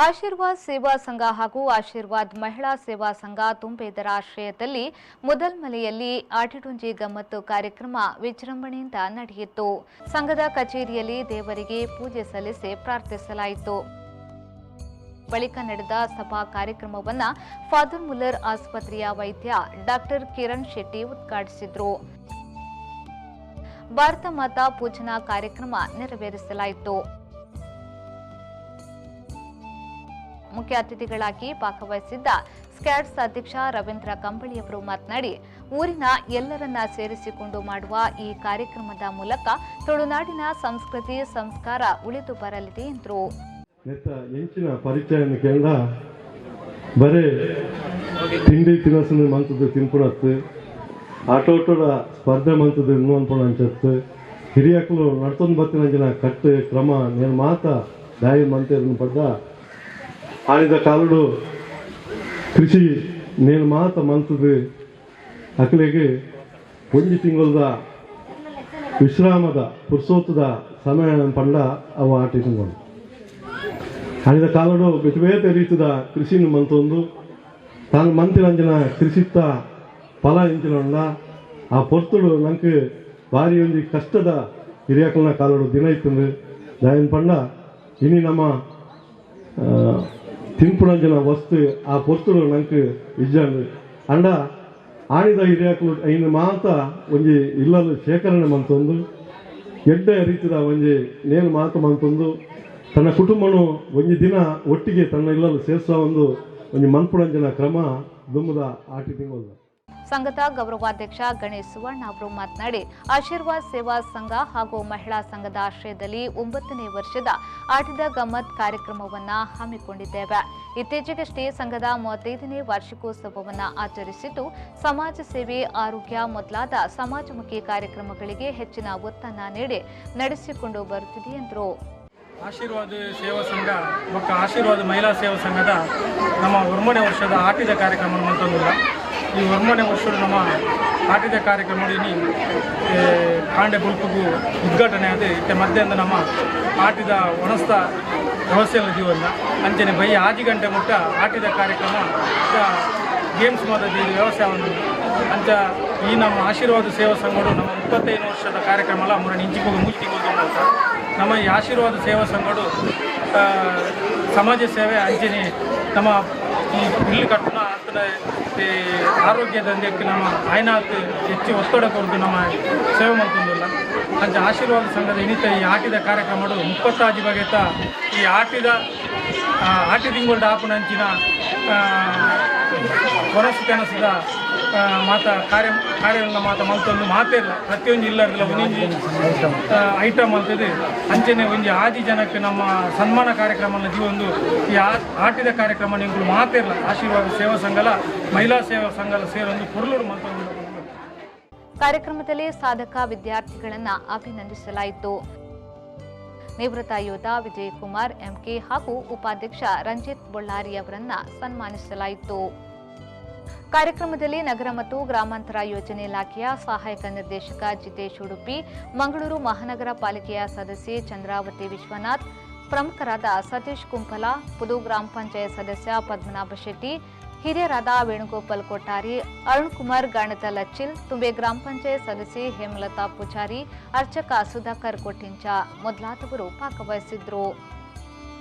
ಆಶೀರ್ವಾದ್ ಸೇವಾ ಸಂಘ ಹಾಗೂ ಆಶೀರ್ವಾದ್ ಮಹಿಳಾ ಸೇವಾ ಸಂಘ ತುಂಬೆದರ ಆಶ್ರಯದಲ್ಲಿ ಮುದಲ್ಮಲೆಯಲ್ಲಿ ಆಟಿಡುಂಜಿ ಗಮ್ಮತ್ತು ಕಾರ್ಯಕ್ರಮ ವಿಜೃಂಭಣೆಯಿಂದ ನಡೆಯಿತು. ಸಂಘದ ಕಚೇರಿಯಲ್ಲಿ ದೇವರಿಗೆ ಪೂಜೆ ಸಲ್ಲಿಸಿ ಪ್ರಾರ್ಥಿಸಲಾಯಿತು. ಬಳಿಕ ನಡೆದ ಸಭಾ ಕಾರ್ಯಕ್ರಮವನ್ನು ಫಾದರ್ ಮುಲ್ಲರ್ ಆಸ್ಪತ್ರೆಯ ವೈದ್ಯ ಡಾಕ್ಟರ್ ಕಿರಣ್ ಶೆಟ್ಟಿ ಉದ್ಘಾಟಿಸಿದರು. ಭಾರತ ಮಾತಾ ಪೂಜನಾ ಕಾರ್ಯಕ್ರಮ ನೆರವೇರಿಸಲಾಯಿತು. ಮುಖ್ಯ ಅತಿಥಿಗಳಾಗಿ ಭಾಗವಹಿಸಿದ್ದ ಸ್ಕ್ಯಾಡ್ಸ್ ಅಧ್ಯಕ್ಷ ರವೀಂದ್ರ ಕಂಬಳಿಯವರು ಮಾತನಾಡಿ, ಊರಿನ ಎಲ್ಲರನ್ನ ಸೇರಿಸಿಕೊಂಡು ಮಾಡುವ ಈ ಕಾರ್ಯಕ್ರಮದ ಮೂಲಕ ತುಳುನಾಡಿನ ಸಂಸ್ಕೃತಿ ಸಂಸ್ಕಾರ ಉಳಿದು ಬರಲಿದೆ ಎಂದರು. ಎಂಚಿನ ಪರಿಚಯವನ್ನು ಕೇಂದ್ರ ಬರೇ ತಿಂಡಿ ತಿನಸು ಮಂತದ್ದು ತಿನ್ಪುಣತ್ತು ಆಟೋಟೋಡ ಸ್ಪರ್ಧೆ ಮಂತದ್ದು ಇನ್ನೂ ಅನ್ಪುಣ ಅಂಚತ್ತು ಹಿರಿಯಕ್ಕಲು ನಡ್ತೊಂದು ಬತ್ತಿನ ಕಟ್ಟು ಕ್ರಮ నేను ಮಾತ ದಾಯಿ ಮಂತೇರನ್ನು ಪಡ್ಡ ಆಳಿದ ಕಾಲುಡು ಕೃಷಿ నేను ಮಾತ ಮಂತದ್ದು ಅಕಲಿಗೆ ಒಂದು ತಿಂಗಳದ ವಿಶ್ರಾಮದ ಪುರ್ಸೋತದ ಸಮಯ ಪಂಡ ಅವು ಆಟಿಸಿಕೊಂಡು ಆಳಿದ ಕಾಲುಡು ಬೇತೆ ರೀತಿದ ಕೃಷಿನ ಮಂತೊಂದು ತಾನು ಮಂತಿನಂಚಿನ ಕೃಷಿತ್ತ ಫಲ ಇಂಚಿನ ಆ ಪೊರ್ತುಡು ನಂಗೆ ಭಾರಿ ಒಂದು ಕಷ್ಟದ ಹಿರಿಯಕಲ್ನ ಕಾಲುಡು ದಿನ ಇತ್ತು ದಾಯನ್ ಪಂಡ ಇನಿ ನಮ್ಮ ತಿನ್ಪುಣಂಚಿನ ವಸ್ತು ಆ ಪೊರ್ತುಡು ನಂಗೆ ಇಜ್ಜಂಡು ಅಂಡ ಆಣಿದ ಹಿರಿಯಕಲು ಐನು ಮಾತ ಒಂಜಿ ಇಲ್ಲಲು ಶೇಖರಣೆ ಮಂತೊಂದು ಎಡ್ಡೆ ರೀತಿದ ಒಂಜಿ ನೇನು ಮಾತು ಮಂತೊಂದು ತನ್ನ ಕುಟುಂಬನು ಒಂಜಿ ದಿನ ಒಟ್ಟಿಗೆ ತನ್ನ ಇಲ್ಲಲು ಸೇರಿಸುವ ಒಂದು ಮನ್ಪುಣಂಚಿನ ಕ್ರಮ ದುಮ್ಮದ ಆಟಿ ತಿಂಗಳು. ಸಂಘದ ಗೌರವಾಧ್ಯಕ್ಷ ಗಣೇಶ್ ಸುವರ್ಣ ಅವರು ಮಾತನಾಡಿ, ಆಶೀರ್ವಾದ್ ಸೇವಾ ಸಂಘ ಹಾಗೂ ಮಹಿಳಾ ಸಂಘದ ಆಶ್ರಯದಲ್ಲಿ 9ನೇ ವರ್ಷದ ಆಟಿದ ಗಮ್ಮತ್ ಕಾರ್ಯಕ್ರಮವನ್ನು ಹಮ್ಮಿಕೊಂಡಿದ್ದೇವೆ. ಇತ್ತೀಚೆಗಷ್ಟೇ ಸಂಘದ 35ನೇ ವಾರ್ಷಿಕೋತ್ಸವವನ್ನು ಆಚರಿಸಿದ್ದು, ಸಮಾಜ ಸೇವೆ, ಆರೋಗ್ಯ ಮೊದಲಾದ ಸಮಾಜಮುಖಿ ಕಾರ್ಯಕ್ರಮಗಳಿಗೆ ಹೆಚ್ಚಿನ ಒತ್ತನ್ನು ನೀಡಿ ನಡೆಸಿಕೊಂಡು ಬರುತ್ತಿದೆ ಎಂದರು. ಆಶೀರ್ವಾದ ಸೇವಾ ಸಂಘ ಮತ್ತು ಆಶೀರ್ವಾದ ಮಹಿಳಾ ಸೇವಾ ಸಂಘದ ನಮ್ಮ 9ನೇ ವರ್ಷದ ಆಟಿದ ಕಾರ್ಯಕ್ರಮ ಅಂತಂದಿಲ್ಲ. ಈ 9ನೇ ವರ್ಷದ ನಮ್ಮ ಆಟಿದ ಕಾರ್ಯಕ್ರಮ ಕಾಂಡೆ ಬುಲ್ಪುಗು ಉದ್ಘಾಟನೆ ಆದ ಇತ್ತೆ ಮಧ್ಯಾಹ್ನ ನಮ್ಮ ಆಟಿದ ಒಣಸ್ತ ವ್ಯವಸ್ಥೆಯಲ್ಲಿ ಜೀವನ ಅಂಚನೆ ಬೈ 6 ಗಂಟೆ ಮುಟ್ಟ ಆಟಿದ ಕಾರ್ಯಕ್ರಮ ಗೇಮ್ಸ್ ಮಾದರಿ ವ್ಯವಸ್ಥೆ ಅಂಚ ಈ ನಮ್ಮ ಆಶೀರ್ವಾದ ಸೇವಾ ಸಂಘಗಳು ನಮ್ಮ 25 ವರ್ಷದ ಕಾರ್ಯಕ್ರಮ ಅಲ್ಲ ಮೂರನೇ ಇಂಚಿಗೆ ಮುಚ್ಚಿಗೆ ನಮ್ಮ ಈ ಆಶೀರ್ವಾದ ಸೇವಾ ಸಂಘಗಳು ಸಮಾಜ ಸೇವೆ ಅಂಚನೆ ನಮ್ಮ ಈ ಬಿಲ್ಲು ಕಟ್ಟಣ ಅಂತ ಆರೋಗ್ಯ ದಂಧೆಗೆ ನಮ್ಮ ಆಯ್ನಾತ್ ಹೆಚ್ಚು ಒತ್ತಡ ಕೊಟ್ಟು ನಮ್ಮ ಸೇವೆ ಮಾಡ್ಕೊಂಡಿಲ್ಲ ಅಂಚ ಆಶೀರ್ವಾದ ಸಂಘದ ಇನ್ನಿತ ಈ ಆಟಿದ ಕಾರ್ಯಕ್ರಮಗಳು 26 ಬಗೆತ ಈ ಆಟಿ ತಿಂಗಳ ಆಪುನಂಚಿನ ಕೊರಸು ಕೆಲಸದ ಮಾತ ಕಾರ್ಯಗಳನ್ನ ಮಲ್ತೊಂದು ಮಾತೇ ಇಲ್ಲ ಪ್ರತಿಯೊಂದು ಇಲ್ಲದಿಲ್ಲ ಒಂದೊಂದು ಐಟಮ್ ಅಂತದ್ದು ಅಂಚನೆ ಒಂದು 6 ಜನಕ್ಕೆ ನಮ್ಮ ಸನ್ಮಾನ ಕಾರ್ಯಕ್ರಮ ಒಂದು ಈ ಆಟಿದ ಕಾರ್ಯಕ್ರಮ ನಿಂಗಳು ಮಾತೇ ಇಲ್ಲ ಆಶೀರ್ವಾದ ಸೇವಾ ಸಂಘಲ ಮಹಿಳಾ ಸೇವಾ ಸಂಘಲ ಸೇರೊಂದು ಕುರುಲೂರು ಮಲ್ತೊಂದು. ಕಾರ್ಯಕ್ರಮದಲ್ಲಿ ಸಾಧಕ ವಿದ್ಯಾರ್ಥಿಗಳನ್ನು ಅಭಿನಂದಿಸಲಾಯಿತು. ನಿವೃತ್ತ ಯೋಧ ವಿಜಯಕುಮಾರ್ ಎಂಕೆ ಹಾಗೂ ಉಪಾಧ್ಯಕ್ಷ ರಂಜಿತ್ ಬೊಳ್ಳಾರಿ ಅವರನ್ನ ಸನ್ಮಾನಿಸಲಾಯಿತು. ಕಾರ್ಯಕ್ರಮದಲ್ಲಿ ನಗರ ಮತ್ತು ಗ್ರಾಮಾಂತರ ಯೋಜನೆ ಇಲಾಖೆಯ ಸಹಾಯಕ ನಿರ್ದೇಶಕ ಜಿತೇಶ್ ಉಡುಪಿ, ಮಂಗಳೂರು ಮಹಾನಗರ ಪಾಲಿಕೆಯ ಸದಸ್ಯೆ ಚಂದ್ರಾವತಿ ವಿಶ್ವನಾಥ್, ಪ್ರಮುಖರಾದ ಸತೀಶ್ ಕುಂಪಲ, ಪುದು ಗ್ರಾಮ ಪಂಚಾಯತ್ ಸದಸ್ಯ ಪದ್ಮನಾಭ ಶೆಟ್ಟಿ, ಹಿರಿಯರಾದ ವೇಣುಗೋಪಾಲ್ ಕೊಟ್ಟಾರಿ, ಅರುಣ್ ಕುಮಾರ್ ಗಾಣದ ಲಚ್ಚಿಲ್, ತುಂಬೆ ಗ್ರಾಮ ಪಂಚಾಯತ್ ಸದಸ್ಯೆ ಹೇಮಲತಾ ಪೂಜಾರಿ, ಅರ್ಚಕ ಸುಧಾಕರ್ ಕೊಟ್ಟಿಂಚ ಮೊದಲಾದವರು ಭಾಗವಹಿಸಿದ್ರು.